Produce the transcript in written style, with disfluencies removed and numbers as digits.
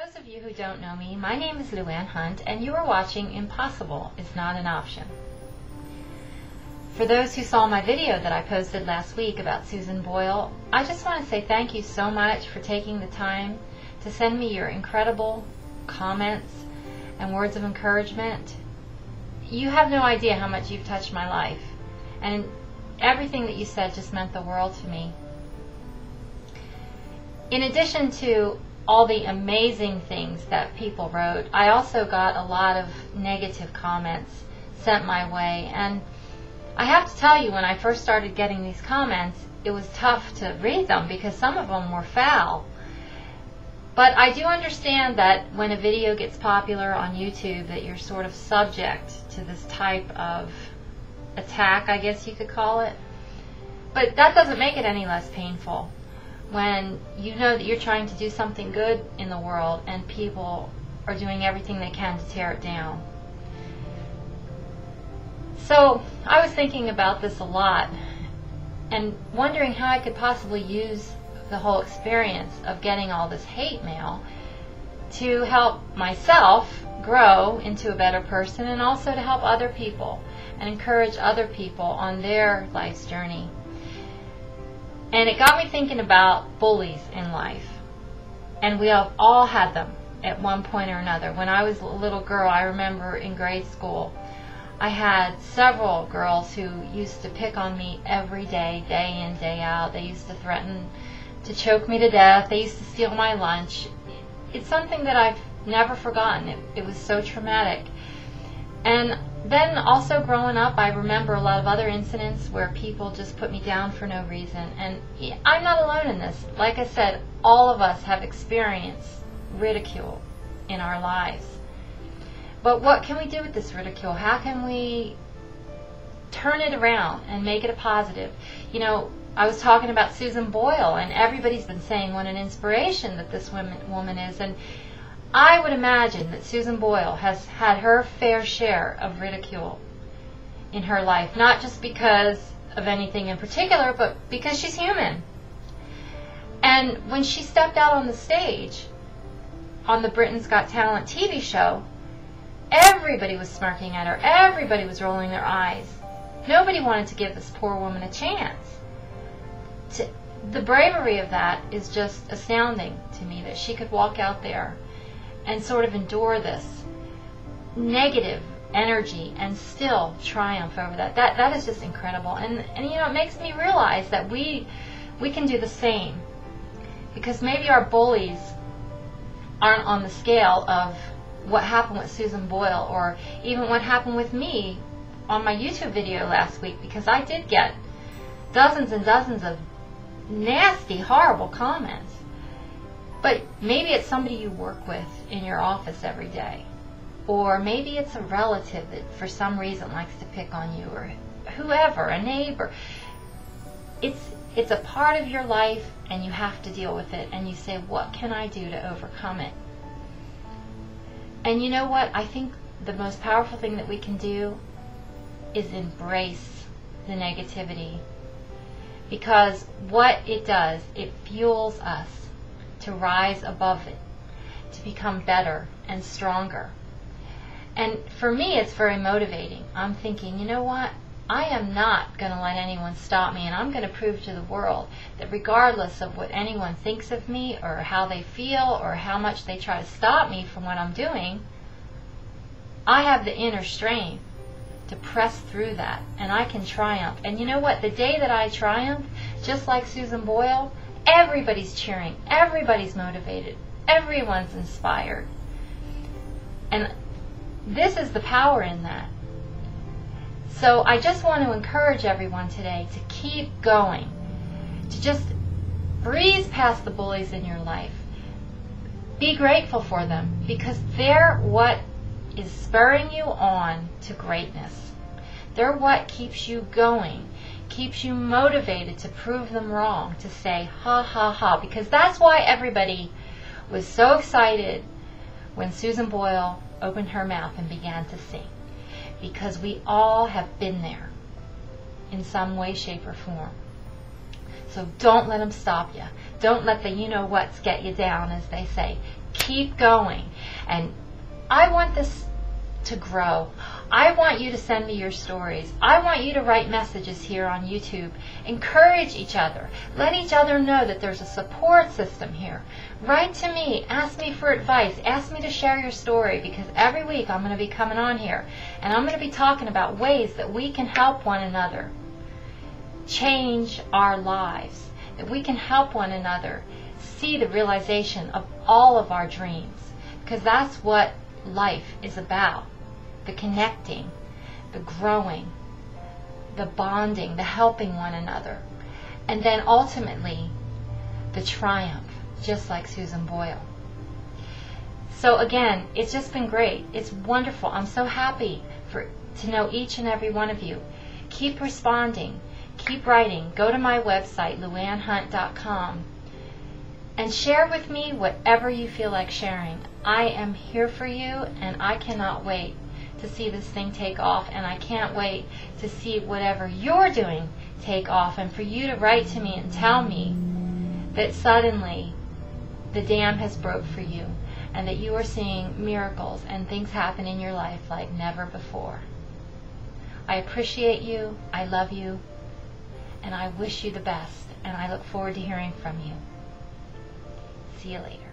those of you who don't know me, my name is Luanne Hunt, and you are watching Impossible is Not an Option. For those who saw my video that I posted last week about Susan Boyle, I just want to say thank you so much for taking the time to send me your incredible comments and words of encouragement. You have no idea how much you've touched my life, and everything that you said just meant the world to me. In addition to all the amazing things that people wrote, I also got a lot of negative comments sent my way, and I have to tell you, when I first started getting these comments, it was tough to read them because some of them were foul. But I do understand that when a video gets popular on YouTube, that you're sort of subject to this type of attack, I guess you could call it. But that doesn't make it any less painful when you know that you're trying to do something good in the world and people are doing everything they can to tear it down. So I was thinking about this a lot and wondering how I could possibly use the whole experience of getting all this hate mail to help myself grow into a better person, and also to help other people and encourage other people on their life's journey. And it got me thinking about bullies in life. And we have all had them at one point or another. When I was a little girl, I remember in grade school, I had several girls who used to pick on me every day, day in, day out. They used to threaten to choke me to death. They used to steal my lunch. It's something that I've never forgotten. It was so traumatic. And then also growing up, I remember a lot of other incidents where people just put me down for no reason. And I'm not alone in this. Like I said, all of us have experienced ridicule in our lives. But what can we do with this ridicule? How can we turn it around and make it a positive? You know, I was talking about Susan Boyle, and everybody's been saying what an inspiration that this woman is. And I would imagine that Susan Boyle has had her fair share of ridicule in her life, not just because of anything in particular, but because she's human. And when she stepped out on the stage on the Britain's Got Talent TV show, everybody was smirking at her. Everybody was rolling their eyes. Nobody wanted to give this poor woman a chance. The bravery of that is just astounding to me, that she could walk out there and sort of endure this negative energy and still triumph over that. That is just incredible. And you know, it makes me realize that we can do the same. Because maybe our bullies aren't on the scale of what happened with Susan Boyle, or even what happened with me on my YouTube video last week, because I did get dozens and dozens of nasty, horrible comments. But maybe it's somebody you work with in your office every day. Or maybe it's a relative that for some reason likes to pick on you, or whoever, a neighbor. It's a part of your life, and you have to deal with it, and you say, what can I do to overcome it? And you know what? I think the most powerful thing that we can do is embrace the negativity. Because what it does, it fuels us to rise above it, to become better and stronger. And for me, it's very motivating. I'm thinking, you know what? I am not going to let anyone stop me, and I'm going to prove to the world that regardless of what anyone thinks of me, or how they feel, or how much they try to stop me from what I'm doing, I have the inner strength to press through that, and I can triumph. And you know what? The day that I triumph, just like Susan Boyle, everybody's cheering, everybody's motivated, everyone's inspired. And this is the power in that. So I just want to encourage everyone today to keep going, to just breeze past the bullies in your life. Be grateful for them, because they're what is spurring you on to greatness. They're what keeps you going, keeps you motivated to prove them wrong, to say ha ha ha, because that's why everybody was so excited when Susan Boyle opened her mouth and began to sing. Because we all have been there in some way, shape, or form. So don't let them stop you. Don't let the you-know-whats get you down, as they say. Keep going. And I want this to grow. I want you to send me your stories. I want you to write messages here on YouTube. Encourage each other. Let each other know that there's a support system here. Write to me. Ask me for advice. Ask me to share your story, because every week I'm going to be coming on here and I'm going to be talking about ways that we can help one another change our lives, that we can help one another see the realization of all of our dreams, because that's what life is about. The connecting, the growing, the bonding, the helping one another, and then ultimately the triumph, just like Susan Boyle. So again, it's just been great. It's wonderful. I'm so happy to know each and every one of you. Keep responding. Keep writing. Go to my website, luannehunt.com, and share with me whatever you feel like sharing. I am here for you, and I cannot wait to see this thing take off, and I can't wait to see whatever you're doing take off, and for you to write to me and tell me that suddenly the dam has broke for you, and that you are seeing miracles and things happen in your life like never before. I appreciate you, I love you, and I wish you the best, and I look forward to hearing from you. See you later.